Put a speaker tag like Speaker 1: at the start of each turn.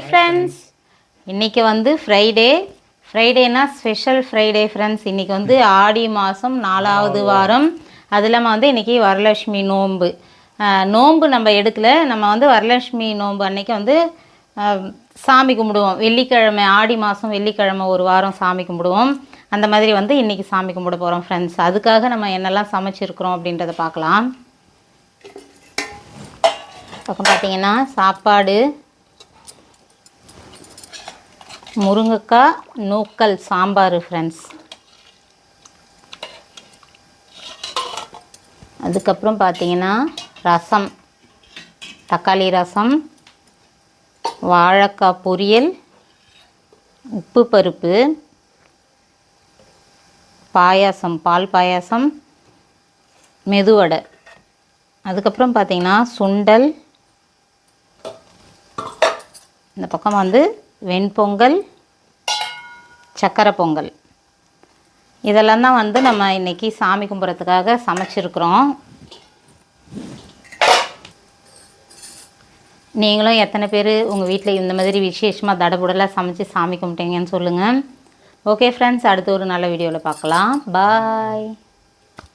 Speaker 1: Friends, இன்றைக்கி வந்து ஃப்ரைடேனா special Friday friends. இன்றைக்கி வந்து ஆடி மாதம் 4வது வாரம். அது இல்லாமல் வந்து இன்றைக்கி வரலட்சுமி நோன்பு நம்ம எடுக்கலை. நம்ம வந்து வரலட்சுமி நோன்பு அன்றைக்கி வந்து சாமி கும்பிடுவோம். வெள்ளிக்கிழமை, ஆடி மாதம் வெள்ளிக்கிழமை ஒரு வாரம் சாமி கும்பிடுவோம். அந்த மாதிரி வந்து இன்றைக்கி சாமி கும்பிட போகிறோம் ஃப்ரெண்ட்ஸ். அதுக்காக நம்ம என்னெல்லாம் சமைச்சிருக்கிறோம் அப்படின்றத பார்க்கலாம். பக்கம் பார்த்திங்கன்னா சாப்பாடு, முருங்கைக்காய் நூக்கல் சாம்பார் ஃப்ரெண்ட்ஸ். அதுக்கப்புறம் பார்த்திங்கன்னா ரசம், தக்காளி ரசம், வாழைக்காய் பொரியல், உப்பு பருப்பு, பாயாசம், பால் பாயாசம், மெதுவடை. அதுக்கப்புறம் பார்த்திங்கன்னா சுண்டல், இந்த பக்கம் வந்து வெண்பொங்கல், சக்கரை பொங்கல். இதெல்லாம் தான் வந்து நம்ம இன்றைக்கி சாமி கும்பிட்றதுக்காக சமைச்சிருக்கிறோம். நீங்களும் எத்தனை பேர் உங்கள் வீட்டில் இந்த மாதிரி விசேஷமாக தடபுடலாக சமைச்சு சாமி கும்பிட்டீங்கன்னு சொல்லுங்கள். ஓகே ஃப்ரெண்ட்ஸ், அடுத்த ஒரு நல்ல வீடியோவில் பார்க்கலாம். பாய்.